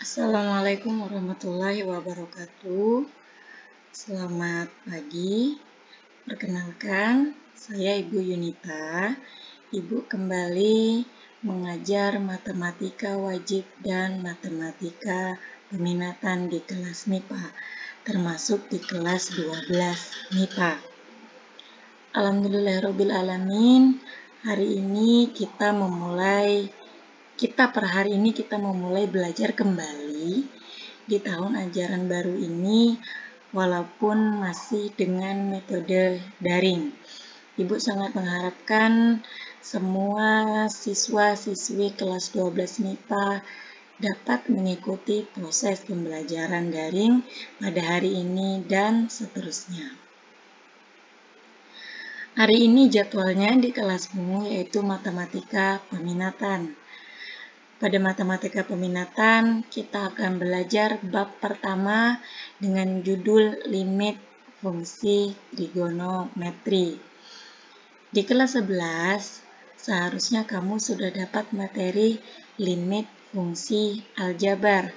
Assalamualaikum warahmatullahi wabarakatuh. Selamat pagi. Perkenalkan, saya Ibu Yunita. Ibu kembali mengajar matematika wajib dan matematika peminatan di kelas MIPA, termasuk di kelas 12 MIPA. Alhamdulillahirrabbilalamin, hari ini kita memulai belajar kembali di tahun ajaran baru ini, walaupun masih dengan metode daring. Ibu sangat mengharapkan semua siswa-siswi kelas 12 MIPA dapat mengikuti proses pembelajaran daring pada hari ini dan seterusnya. Hari ini jadwalnya di kelasmu yaitu matematika peminatan. Pada matematika peminatan, kita akan belajar bab pertama dengan judul limit fungsi trigonometri. Di kelas 11, seharusnya kamu sudah dapat materi limit fungsi aljabar.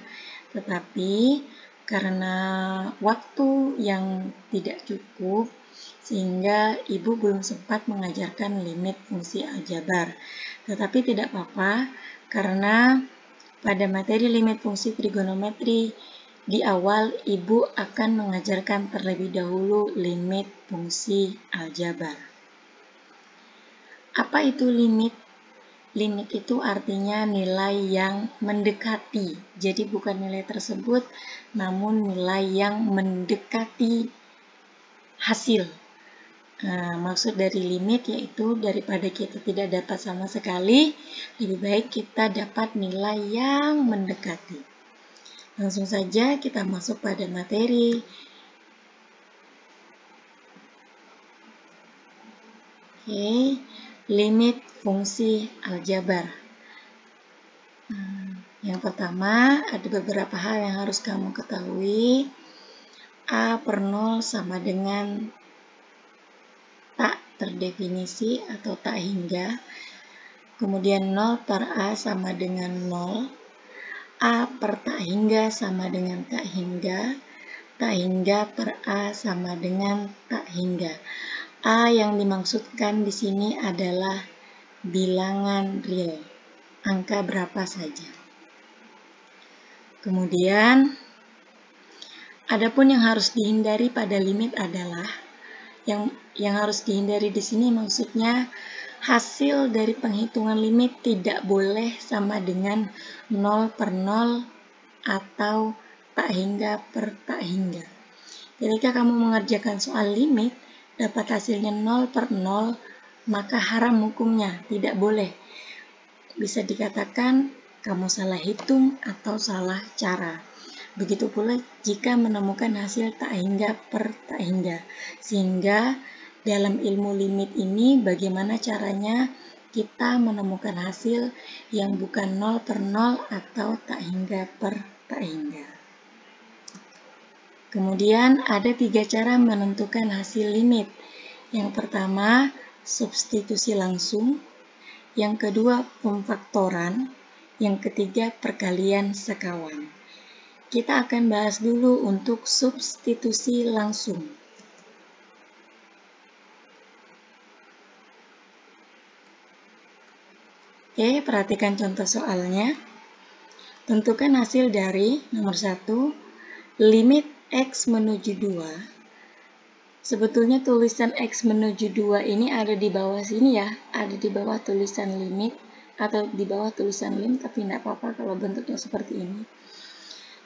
Tetapi karena waktu yang tidak cukup, sehingga Ibu belum sempat mengajarkan limit fungsi aljabar. Tetapi tidak apa-apa, karena pada materi limit fungsi trigonometri di awal Ibu akan mengajarkan terlebih dahulu limit fungsi aljabar. Apa itu limit? Limit itu artinya nilai yang mendekati. Jadi bukan nilai tersebut, namun nilai yang mendekati hasil. Maksud dari limit yaitu daripada kita tidak dapat sama sekali, lebih baik kita dapat nilai yang mendekati. Langsung saja kita masuk pada materi. Oke, limit fungsi aljabar. Yang pertama, ada beberapa hal yang harus kamu ketahui. A per 0 sama dengan tak terdefinisi atau tak hingga. Kemudian 0 per A sama dengan 0. A per tak hingga sama dengan tak hingga. Tak hingga per A sama dengan tak hingga. A yang dimaksudkan di sini adalah bilangan real. Angka berapa saja. Kemudian, adapun yang harus dihindari pada limit adalah yang harus dihindari di sini maksudnya hasil dari penghitungan limit tidak boleh sama dengan 0 per 0 atau tak hingga per tak hingga. Ketika kamu mengerjakan soal limit, dapat hasilnya 0 per 0, maka haram hukumnya, tidak boleh. Bisa dikatakan kamu salah hitung atau salah cara. Begitu pula jika menemukan hasil tak hingga per tak hingga. Sehingga dalam ilmu limit ini bagaimana caranya kita menemukan hasil yang bukan 0 per 0 atau tak hingga per tak hingga. Kemudian ada 3 cara menentukan hasil limit. Yang pertama, substitusi langsung. Yang kedua, pemfaktoran. Yang ketiga, perkalian sekawan. Kita akan bahas dulu untuk substitusi langsung. Oke, perhatikan contoh soalnya. Tentukan hasil dari nomor 1, limit X menuju 2. Sebetulnya tulisan X menuju 2 ini ada di bawah sini ya, ada di bawah tulisan limit atau di bawah tulisan lim, tapi tidak apa-apa kalau bentuknya seperti ini.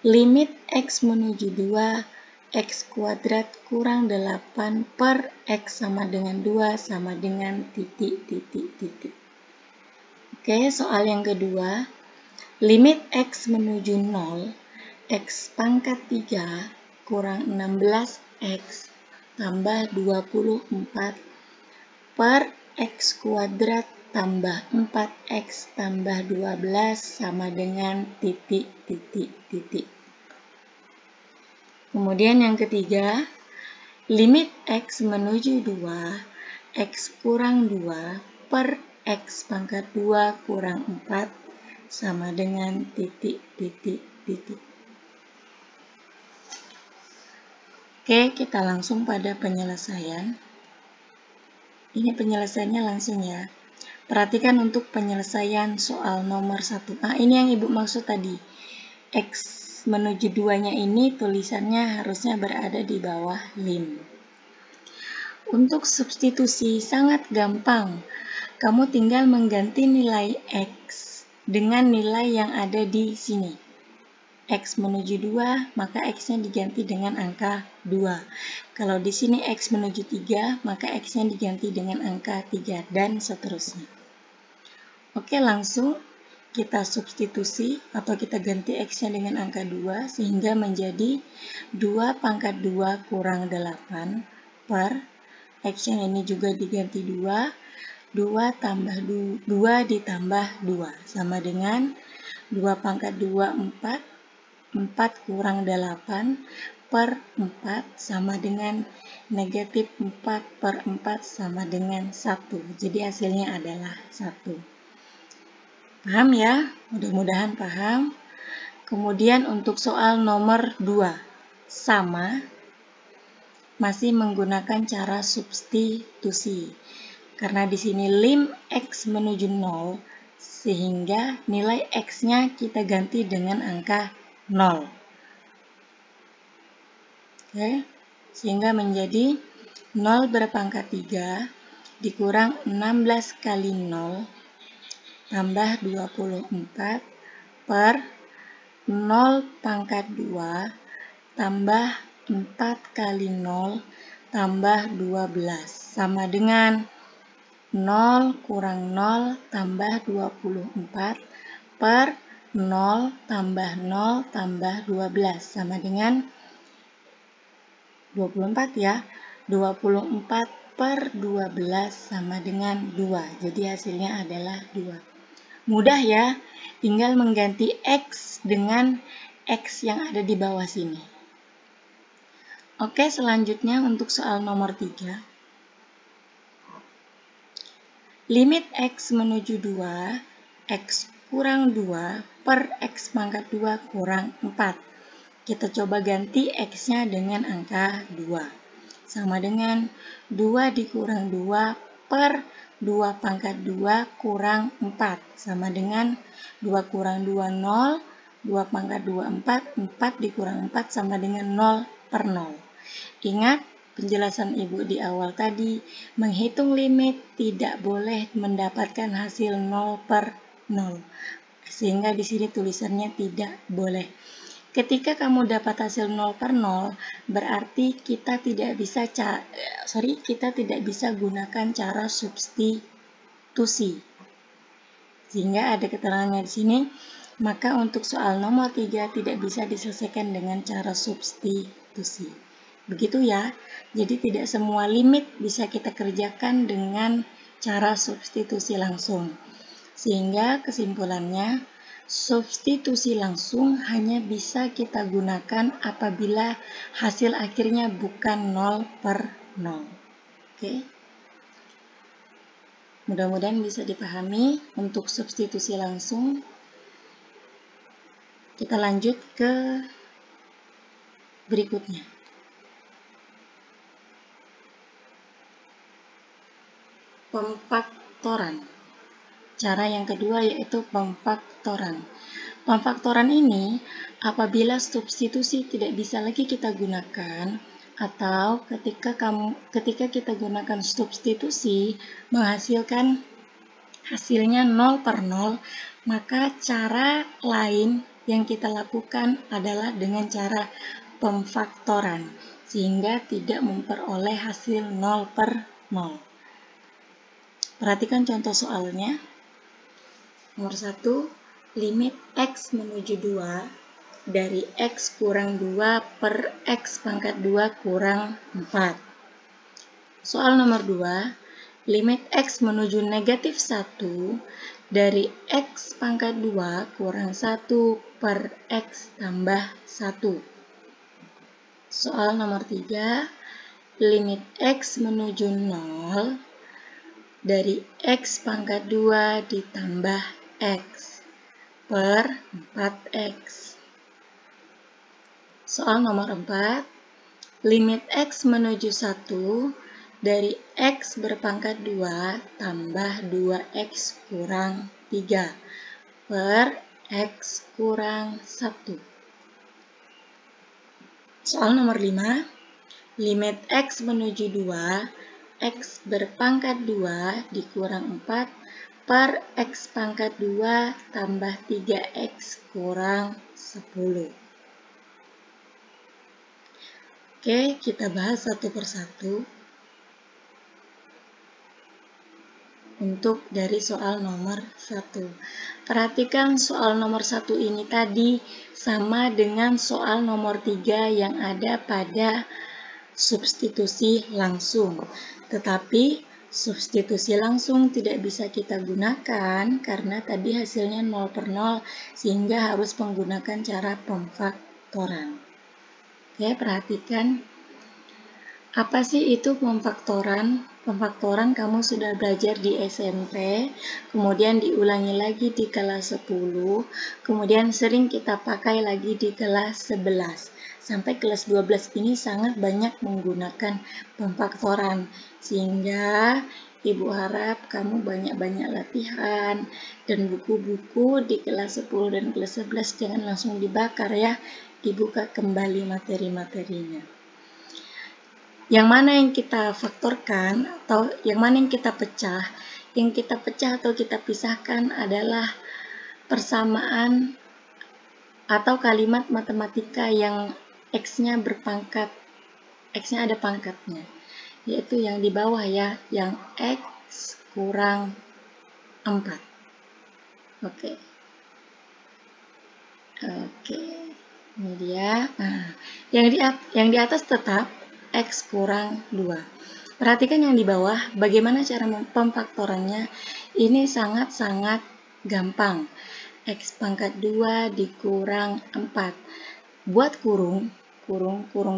Limit X menuju 2, X kuadrat kurang 8 per X sama dengan 2 sama dengan titik. Oke, soal yang kedua, limit X menuju 0, X pangkat 3 kurang 16X tambah 24 per X kuadrat tambah 4X tambah 12 sama dengan titik. Kemudian yang ketiga, limit X menuju 2, X kurang 2 per X pangkat 2 kurang 4 sama dengan titik. titik. Oke, kita langsung pada penyelesaian. Ini penyelesaiannya langsung ya. Perhatikan untuk penyelesaian soal nomor 1. Nah, ini yang Ibu maksud tadi. X menuju 2-nya ini tulisannya harusnya berada di bawah lim. Untuk substitusi sangat gampang. Kamu tinggal mengganti nilai X dengan nilai yang ada di sini. X menuju 2, maka X-nya diganti dengan angka 2. Kalau di sini X menuju 3, maka X-nya diganti dengan angka 3, dan seterusnya. Oke, langsung kita substitusi atau kita ganti X-nya dengan angka 2, sehingga menjadi 2 pangkat 2 kurang 8 per X-nya ini juga diganti 2, 2 tambah 2 ditambah 2, sama dengan 2 pangkat 2, 4, 4 kurang 8 per 4 sama dengan negatif 4 per 4 sama dengan 1. Jadi hasilnya adalah 1. Paham ya? Mudah-mudahan paham. Kemudian untuk soal nomor 2. Sama. Masih menggunakan cara substitusi. Karena di sini lim X menuju 0, sehingga nilai X-nya kita ganti dengan angka 0. Oke, sehingga menjadi 0 berpangkat 3 dikurang 16 kali 0 tambah 24 per 0 pangkat 2 tambah 4 kali 0 tambah 12 sama dengan 0 kurang 0 tambah 24 per 0 tambah 0 tambah 12 sama dengan 24 ya. 24 per 12 sama dengan 2. Jadi hasilnya adalah 2. Mudah ya. Tinggal mengganti X dengan X yang ada di bawah sini. Oke, selanjutnya untuk soal nomor 3. Limit X menuju 2, X kurang 2 per X pangkat 2 kurang 4. Kita coba ganti X-nya dengan angka 2. Sama dengan 2 dikurang 2 per 2 pangkat 2 kurang 4. Sama dengan 2 kurang 2, 0. 2 pangkat 2, 4. 4 dikurang 4 sama dengan 0 per 0. Ingat penjelasan Ibu di awal tadi, menghitung limit tidak boleh mendapatkan hasil 0 per 0. Sehingga di sini tulisannya tidak boleh. Ketika kamu dapat hasil 0 per 0, berarti kita tidak bisa gunakan cara substitusi. Sehingga ada keterangannya di sini, maka untuk soal nomor 3 tidak bisa diselesaikan dengan cara substitusi. Begitu ya. Jadi tidak semua limit bisa kita kerjakan dengan cara substitusi langsung. Sehingga kesimpulannya, substitusi langsung hanya bisa kita gunakan apabila hasil akhirnya bukan 0 per 0. Oke. Mudah-mudahan bisa dipahami untuk substitusi langsung. Kita lanjut ke berikutnya. Pemfaktoran. Cara yang kedua yaitu pemfaktoran. Pemfaktoran ini apabila substitusi tidak bisa lagi kita gunakan, atau ketika kita gunakan substitusi menghasilkan hasilnya 0 per 0, maka cara lain yang kita lakukan adalah dengan cara pemfaktoran, sehingga tidak memperoleh hasil 0 per 0. Perhatikan contoh soalnya. Nomor 1, limit X menuju 2 dari X kurang 2 per X pangkat 2 kurang 4. Soal nomor 2, limit X menuju negatif 1 dari X pangkat 2 kurang 1 per X tambah 1. Soal nomor 3, limit X menuju 0 dari X pangkat 2 ditambah X per 4X. Soal nomor 4, limit X menuju 1 dari X berpangkat 2 tambah 2X kurang 3 per X kurang 1. Soal nomor 5, limit X menuju 2, X berpangkat 2 dikurang 4 per X pangkat 2 tambah 3X kurang 10. Oke, kita bahas satu persatu untuk dari soal nomor 1. Perhatikan soal nomor 1 ini tadi sama dengan soal nomor 3 yang ada pada substitusi langsung. Tetapi substitusi langsung tidak bisa kita gunakan karena tadi hasilnya 0 per 0 sehingga harus menggunakan cara pemfaktoran. Oke, perhatikan. Apa sih itu pemfaktoran? Pemfaktoran kamu sudah belajar di SMP, kemudian diulangi lagi di kelas 10, kemudian sering kita pakai lagi di kelas 11. Sampai kelas 12 ini sangat banyak menggunakan pemfaktoran, sehingga Ibu harap kamu banyak-banyak latihan dan buku-buku di kelas 10 dan kelas 11 jangan langsung dibakar ya, dibuka kembali materi-materinya. Yang mana yang kita faktorkan atau yang mana yang kita pecah? Yang kita pecah atau kita pisahkan adalah persamaan atau kalimat matematika yang X-nya berpangkat, X-nya ada pangkatnya, yaitu yang di bawah ya, yang X kurang 4. Oke, ini dia. Nah, yang di atas tetap X kurang 2. Perhatikan yang di bawah, bagaimana cara pemfaktorannya. Ini sangat-sangat gampang. X pangkat 2 dikurang 4. Buat kurung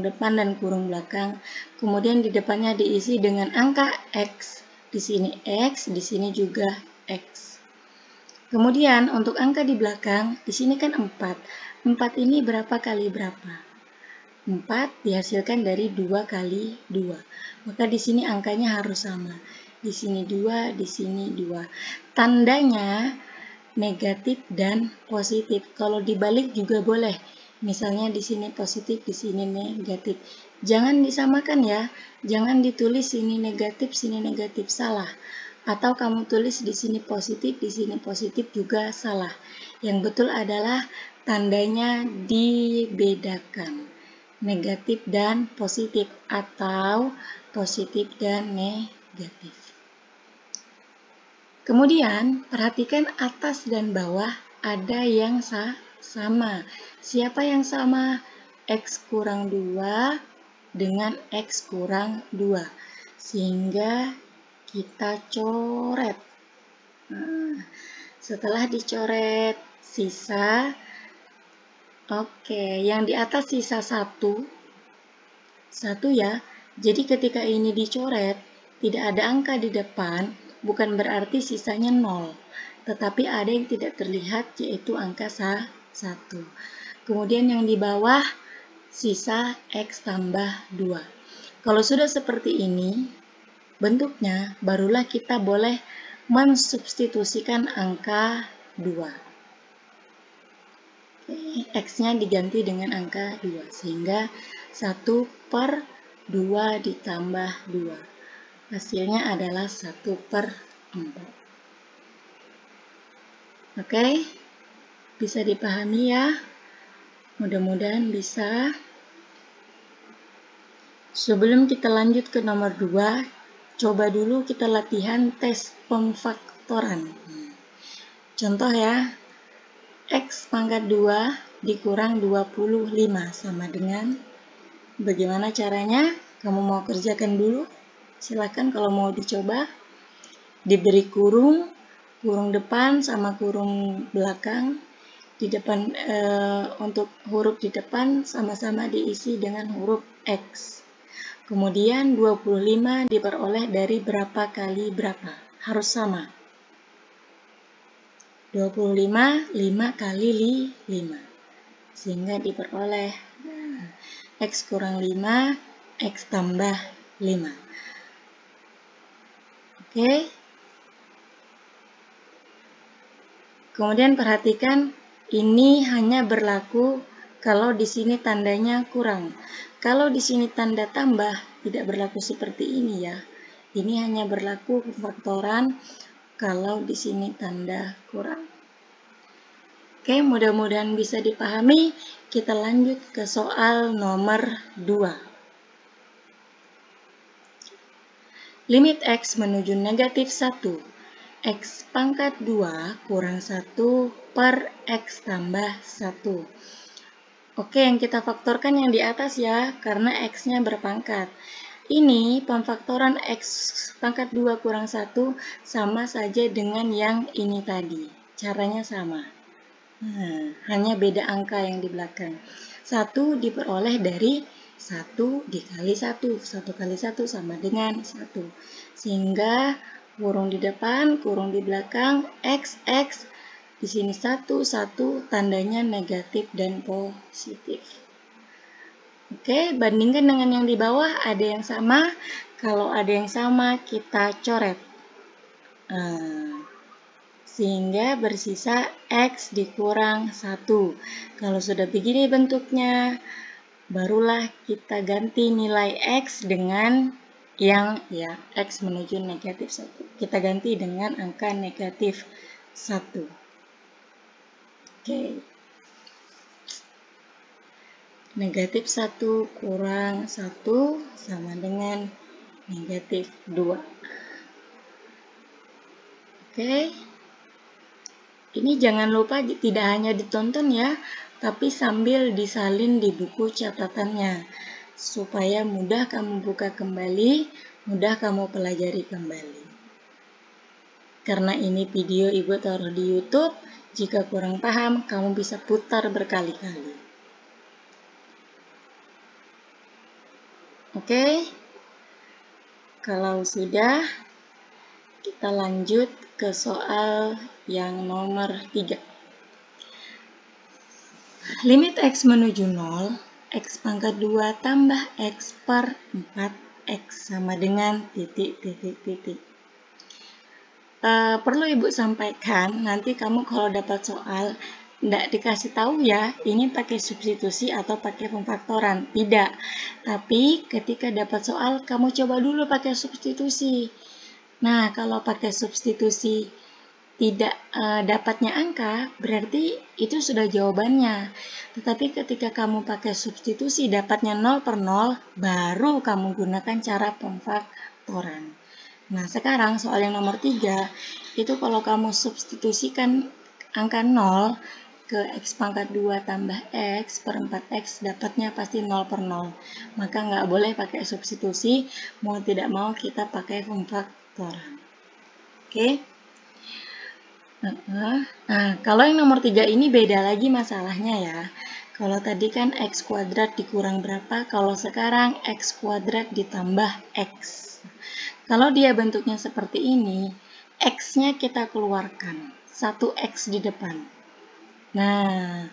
depan dan kurung belakang. Kemudian di depannya diisi dengan angka X. Di sini X, di sini juga X. Kemudian untuk angka di belakang, di sini kan 4. 4 ini berapa kali berapa? 4 dihasilkan dari 2 kali 2. Maka di sini angkanya harus sama. Di sini 2, di sini 2. Tandanya negatif dan positif. Kalau dibalik juga boleh. Misalnya di sini positif, di sini negatif. Jangan disamakan ya. Jangan ditulis sini negatif, salah. Atau kamu tulis di sini positif juga salah. Yang betul adalah tandanya dibedakan. Negatif dan positif atau positif dan negatif. Kemudian perhatikan atas dan bawah ada yang sama. Siapa yang sama? X kurang 2 dengan X kurang 2. Sehingga kita coret. Nah, setelah dicoret sisa, oke, yang di atas sisa 1 ya. Jadi ketika ini dicoret, tidak ada angka di depan, bukan berarti sisanya 0. Tetapi ada yang tidak terlihat, yaitu angka 1. Kemudian yang di bawah, sisa X tambah 2. Kalau sudah seperti ini, bentuknya, barulah kita boleh mensubstitusikan angka 2. X-nya diganti dengan angka 2, sehingga 1 per 2 ditambah 2. Hasilnya adalah 1 per 4. Oke, bisa dipahami ya? Mudah-mudahan bisa. Sebelum kita lanjut ke nomor 2, coba dulu kita latihan tes pemfaktoran. Contoh ya, X pangkat 2 dikurang 25 sama dengan, bagaimana caranya? Kamu mau kerjakan dulu? Silakan kalau mau dicoba. Diberi kurung depan sama kurung belakang. Di depan untuk huruf di depan sama-sama diisi dengan huruf X. Kemudian 25 diperoleh dari berapa kali berapa? Harus sama. 25, 5 kali 5. Sehingga diperoleh X kurang 5, X tambah 5. Oke. Kemudian perhatikan, ini hanya berlaku kalau di sini tandanya kurang. Kalau di sini tanda tambah, tidak berlaku seperti ini ya. Ini hanya berlaku pemfaktoran kalau di sini tanda kurang. Oke, mudah-mudahan bisa dipahami. Kita lanjut ke soal nomor 2. Limit X menuju negatif 1. X pangkat 2 kurang 1 per X tambah 1. Oke, yang kita faktorkan yang di atas ya, karena X-nya berpangkat. Ini pemfaktoran X pangkat 2 kurang 1 sama saja dengan yang ini tadi. Caranya sama. Hanya beda angka yang di belakang. 1 diperoleh dari 1 dikali 1. 1 kali 1 sama dengan 1. Sehingga kurung di depan, kurung di belakang, X, di sini 1, tandanya negatif dan positif. Oke, bandingkan dengan yang di bawah, ada yang sama. Kalau ada yang sama, kita coret. Sehingga bersisa X dikurang 1. Kalau sudah begini bentuknya, barulah kita ganti nilai X dengan yang ya X menuju negatif 1. Kita ganti dengan angka negatif 1. Oke. Negatif 1 kurang 1 sama dengan negatif 2. Oke. Ini jangan lupa tidak hanya ditonton ya, tapi sambil disalin di buku catatannya. Supaya mudah kamu buka kembali, mudah kamu pelajari kembali. Karena ini video Ibu taruh di YouTube, jika kurang paham, kamu bisa putar berkali-kali. Oke, kalau sudah, kita lanjut ke soal yang nomor 3. Limit X menuju 0, X pangkat 2 tambah X per 4X sama dengan titik. Perlu Ibu sampaikan, nanti kamu kalau dapat soal, tidak dikasih tahu ya, ini pakai substitusi atau pakai pemfaktoran. Tidak. Tapi ketika dapat soal, kamu coba dulu pakai substitusi. Nah, kalau pakai substitusi tidak dapatnya angka, berarti itu sudah jawabannya. Tetapi ketika kamu pakai substitusi dapatnya 0 per 0, baru kamu gunakan cara pemfaktoran. Nah, sekarang soal yang nomor 3, itu kalau kamu substitusikan angka 0 ke X pangkat 2 tambah X per 4X, dapatnya pasti 0 per 0. Maka nggak boleh pakai substitusi, mau tidak mau kita pakai pemfaktoran. Oke? Nah, kalau yang nomor 3 ini beda lagi masalahnya ya. Kalau tadi kan X kuadrat dikurang berapa, kalau sekarang X kuadrat ditambah X. Kalau dia bentuknya seperti ini, X-nya kita keluarkan, 1X di depan. Nah,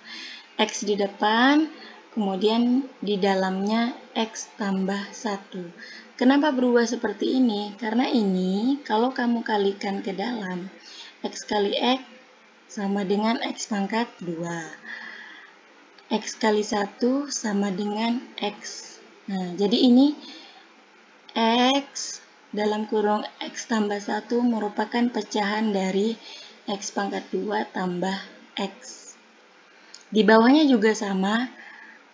X di depan, kemudian di dalamnya X tambah 1. Kenapa berubah seperti ini? Karena ini, kalau kamu kalikan ke dalam, X kali X sama dengan X pangkat 2. X kali 1 sama dengan X. Nah, jadi ini X dalam kurung X tambah 1 merupakan pecahan dari X pangkat 2 tambah X. Di bawahnya juga sama,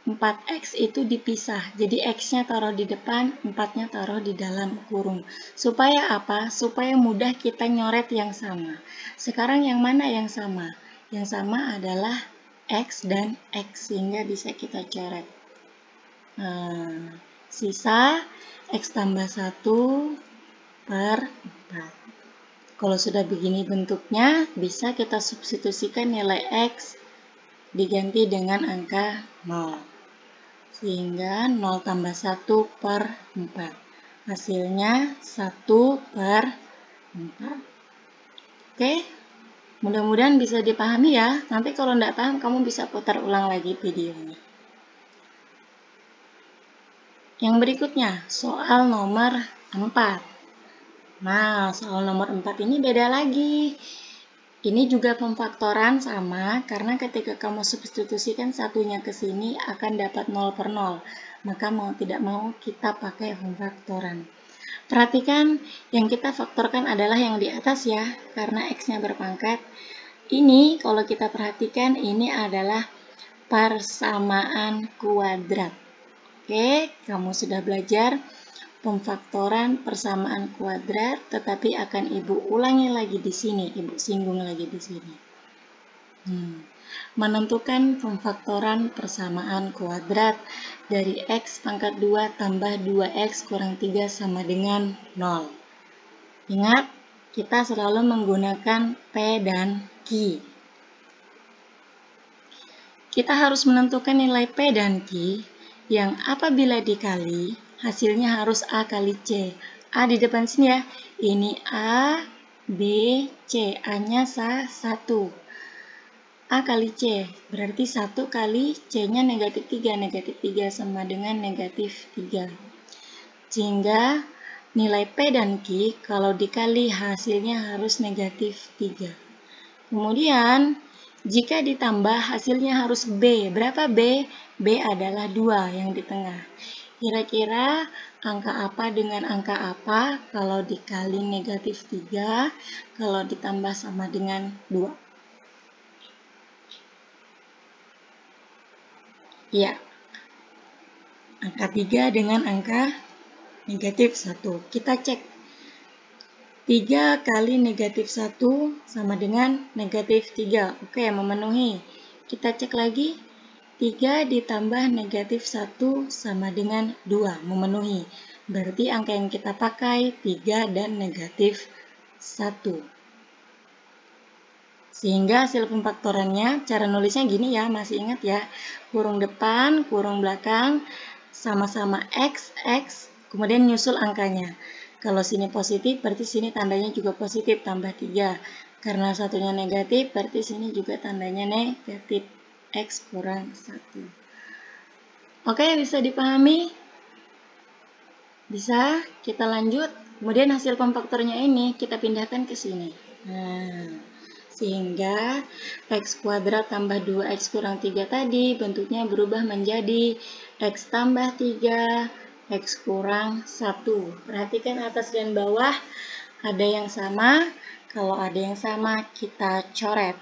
4X itu dipisah, jadi X-nya taruh di depan, 4-nya taruh di dalam kurung. Supaya apa? Supaya mudah kita nyoret yang sama. Sekarang yang mana yang sama? Yang sama adalah X dan X, sehingga bisa kita coret. Sisa X tambah 1 per 4. Kalau sudah begini bentuknya, bisa kita substitusikan nilai X diganti dengan angka 0. Sehingga 0 tambah 1 per 4. Hasilnya 1 per 4. Oke, mudah-mudahan bisa dipahami ya. Nanti kalau tidak paham, kamu bisa putar ulang lagi videonya. Yang berikutnya, soal nomor 4. Nah, soal nomor 4 ini beda lagi. Ini juga pemfaktoran sama, karena ketika kamu substitusikan satunya ke sini akan dapat 0 per 0. Maka mau tidak mau kita pakai pemfaktoran. Perhatikan yang kita faktorkan adalah yang di atas ya, karena X-nya berpangkat. Ini kalau kita perhatikan ini adalah persamaan kuadrat. Oke, kamu sudah belajar pemfaktoran persamaan kuadrat, tetapi akan Ibu ulangi lagi di sini, Ibu singgung lagi di sini. Menentukan pemfaktoran persamaan kuadrat dari X pangkat 2 tambah 2X kurang 3 sama dengan 0. Ingat, kita selalu menggunakan P dan Q. Kita harus menentukan nilai P dan Q yang apabila dikali, hasilnya harus A kali C. A di depan sini ya. Ini A, B, C. A-nya 1. A kali C, berarti 1 kali C-nya negatif 3. Negatif 3 sama dengan negatif 3. Sehingga nilai P dan Q kalau dikali hasilnya harus negatif 3. Kemudian, jika ditambah hasilnya harus B. Berapa B? B adalah 2 yang di tengah. Kira-kira angka apa dengan angka apa kalau dikali negatif 3, kalau ditambah sama dengan 2? Ya, angka 3 dengan angka negatif 1. Kita cek. 3 kali negatif 1 sama dengan negatif 3. Oke, memenuhi. Kita cek lagi. 3 ditambah negatif 1 sama dengan 2. Memenuhi. Berarti angka yang kita pakai 3 dan negatif 1. Sehingga hasil pemfaktorannya, cara nulisnya gini ya, masih ingat ya. Kurung depan, kurung belakang, sama-sama X, X, kemudian nyusul angkanya. Kalau sini positif, berarti sini tandanya juga positif, tambah 3. Karena satunya negatif, berarti sini juga tandanya negatif, X kurang 1. Oke, bisa dipahami? Bisa, kita lanjut. Kemudian hasil pemfaktornya ini kita pindahkan ke sini. Nah, sehingga X kuadrat tambah 2X kurang 3 tadi bentuknya berubah menjadi X tambah 3, X kurang 1. Perhatikan atas dan bawah ada yang sama. Kalau ada yang sama kita coret.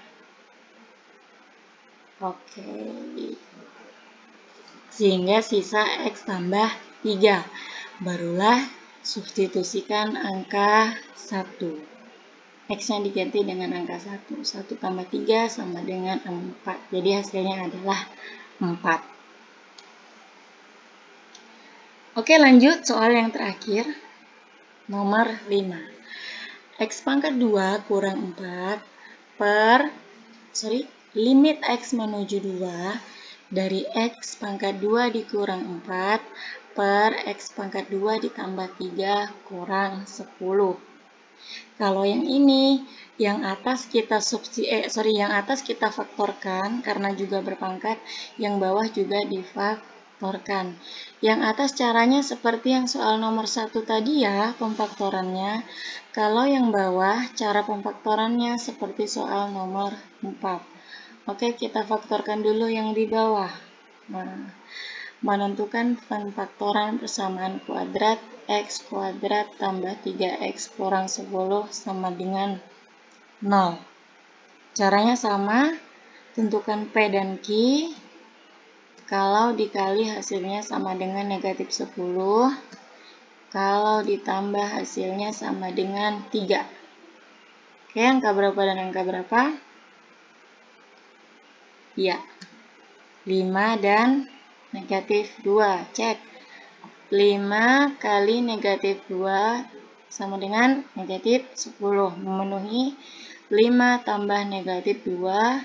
Oke. Sehingga sisa X tambah 3. Barulah substitusikan angka 1. X-nya diganti dengan angka 1. 1 tambah 3 sama dengan 4. Jadi hasilnya adalah 4. Oke, lanjut soal yang terakhir. Nomor 5. X pangkat 2 kurang 4 per limit X menuju 2 dari X pangkat 2 dikurang 4 per X pangkat 2 ditambah 3 kurang 10. Kalau yang ini, yang atas kita faktorkan karena juga berpangkat, yang bawah juga difaktorkan. Yang atas caranya seperti yang soal nomor 1 tadi ya, pemfaktorannya. Kalau yang bawah, cara pemfaktorannya seperti soal nomor 4. Oke, kita faktorkan dulu yang di bawah. Nah, menentukan pemfaktoran persamaan kuadrat X kuadrat tambah 3X kurang 10 sama dengan 0. Caranya sama, tentukan P dan Q. Kalau dikali hasilnya sama dengan negatif 10. Kalau ditambah hasilnya sama dengan 3. Oke, angka berapa dan angka berapa? Ya, 5 dan negatif 2. Cek. 5 kali negatif 2 sama dengan negatif 10. Memenuhi. 5 tambah negatif 2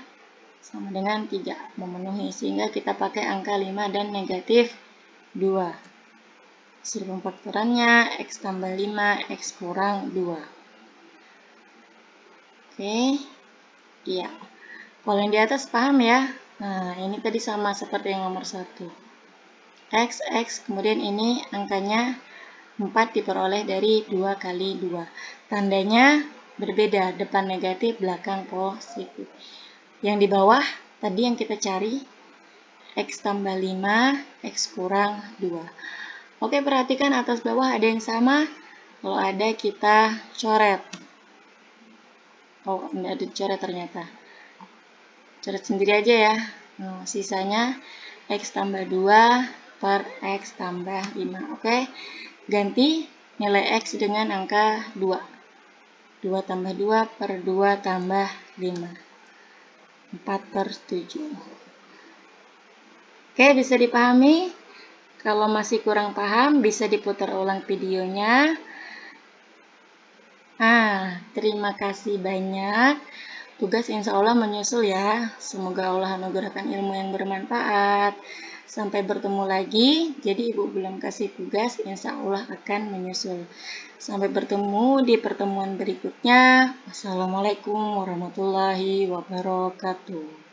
sama dengan 3. Memenuhi. Sehingga kita pakai angka 5 dan negatif 2. Hasil pemfaktorannya X tambah 5, X kurang 2. Oke. Iya. Kalau yang di atas paham ya? Nah, ini tadi sama seperti yang nomor 1. X, kemudian ini angkanya 4 diperoleh dari 2 kali 2. Tandanya berbeda, depan negatif, belakang positif. Yang di bawah, tadi yang kita cari, X tambah 5, X kurang 2. Oke, perhatikan atas bawah ada yang sama. Kalau ada, kita coret. Oh, tidak ada coret ternyata. Coret sendiri aja ya. Nah, sisanya X tambah 2 per X tambah 5. Oke, ganti nilai X dengan angka 2. 2 tambah 2 per 2 tambah 5. 4 per 7. Oke, bisa dipahami? Kalau masih kurang paham, bisa diputar ulang videonya. Terima kasih banyak. Tugas insya Allah menyusul ya. Semoga Allah anugerahkan ilmu yang bermanfaat. Sampai bertemu lagi. Jadi Ibu belum kasih tugas, insya Allah akan menyusul. Sampai bertemu di pertemuan berikutnya. Wassalamualaikum warahmatullahi wabarakatuh.